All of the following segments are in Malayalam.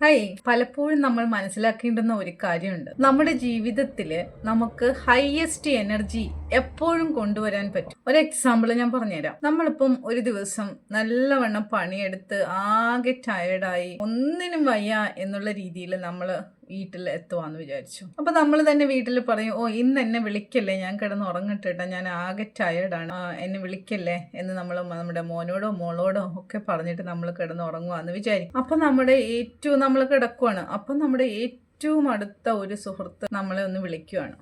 ഹായ്, പലപ്പോഴും നമ്മൾ മനസ്സിലാക്കേണ്ടുന്ന ഒരു കാര്യമുണ്ട്. നമ്മുടെ ജീവിതത്തിൽ നമുക്ക് ഹയസ്റ്റ് എനർജി എപ്പോഴും കൊണ്ടുവരാൻ പറ്റും. ഒരു എക്സാമ്പിൾ ഞാൻ പറഞ്ഞുതരാം. നമ്മളിപ്പം ഒരു ദിവസം നല്ലവണ്ണം പണിയെടുത്ത് ആകെ ടയർഡായി ഒന്നിനും വയ്യ എന്നുള്ള രീതിയിൽ നമ്മൾ വീട്ടിൽ എത്തുവാന്ന് വിചാരിച്ചു. അപ്പൊ നമ്മൾ തന്നെ വീട്ടിൽ പറയും, ഓ ഇന്ന് എന്നെ വിളിക്കല്ലേ, ഞാൻ കിടന്ന് ഉറങ്ങട്ടെ, ഞാൻ ആകെ ടയർഡാണ്, എന്നെ വിളിക്കല്ലേ എന്ന് നമ്മൾ നമ്മുടെ മോനോടോ മോളോടോ ഒക്കെ പറഞ്ഞിട്ട് നമ്മൾ കിടന്ന് ഉറങ്ങുവാന്ന് വിചാരിക്കും. അപ്പൊ നമ്മൾ കിടക്കുവാണ്. അപ്പം നമ്മുടെ ഏറ്റവും അടുത്ത ഒരു സുഹൃത്ത് നമ്മളെ ഒന്ന് വിളിക്കുവാണ്.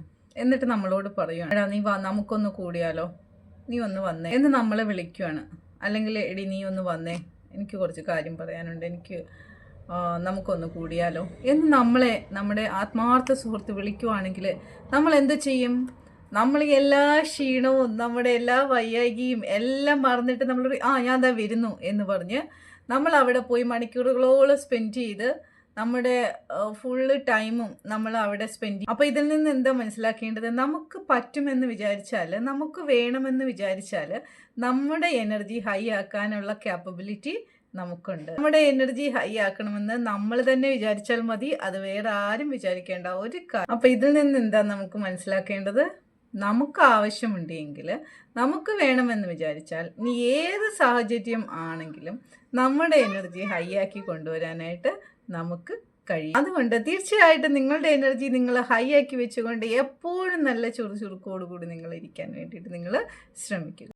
എന്നിട്ട് നമ്മളോട് പറയുവാണ്, എടാ നീ വാ, നമുക്കൊന്ന് കൂടിയാലോ, നീ ഒന്ന് വന്നേ എന്ന് നമ്മളെ വിളിക്കുവാണ്. അല്ലെങ്കിൽ എടി നീ ഒന്ന് വന്നേ, എനിക്ക് കുറച്ച് കാര്യം പറയാനുണ്ട്, നമുക്കൊന്ന് കൂടിയാലോ എന്ന് നമ്മുടെ ആത്മാർത്ഥ സുഹൃത്ത് വിളിക്കുവാണെങ്കിൽ നമ്മൾ എന്ത് ചെയ്യും? നമ്മൾ എല്ലാ ക്ഷീണവും നമ്മുടെ എല്ലാ വയ്യായികയും എല്ലാം മറന്നിട്ട് നമ്മൾ ഞാൻ ദാ വരുന്നു എന്ന് പറഞ്ഞ് നമ്മൾ അവിടെ പോയി മണിക്കൂറുകളോളം സ്പെൻഡ് ചെയ്ത് നമ്മുടെ ഫുള്ള് ടൈമും നമ്മൾ അവിടെ സ്പെൻഡ് ചെയ്യും. അപ്പോൾ ഇതിൽ നിന്ന് എന്താ മനസ്സിലാക്കേണ്ടത്? നമുക്ക് പറ്റുമെന്ന് വിചാരിച്ചാൽ, നമുക്ക് വേണമെന്ന് വിചാരിച്ചാൽ നമ്മുടെ എനർജി ഹൈ ആക്കാനുള്ള ക്യാപ്പബിലിറ്റി നമുക്കുണ്ട്. നമ്മുടെ എനർജി ഹൈ ആക്കണമെന്ന് നമ്മൾ തന്നെ വിചാരിച്ചാൽ മതി, അത് വേറെ ആരും വിചാരിക്കേണ്ട ഒരു കാര്യം. അപ്പൊ ഇതിൽ നിന്ന് എന്താ നമുക്ക് മനസ്സിലാക്കേണ്ടത്? നമുക്ക് ആവശ്യമുണ്ടെങ്കിൽ, നമുക്ക് വേണമെന്ന് വിചാരിച്ചാൽ, ഇനി ഏത് സാഹചര്യം ആണെങ്കിലും നമ്മുടെ എനർജി ഹൈ ആക്കി കൊണ്ടുവരാനായിട്ട് നമുക്ക് കഴിയും. അതുകൊണ്ട് തീർച്ചയായിട്ടും നിങ്ങളുടെ എനർജി നിങ്ങൾ ഹൈ ആക്കി വെച്ചുകൊണ്ട് എപ്പോഴും നല്ല ചുറുചുറുക്കോടുകൂടി നിങ്ങൾ ഇരിക്കാൻ വേണ്ടിയിട്ട് നിങ്ങൾ ശ്രമിക്കുക.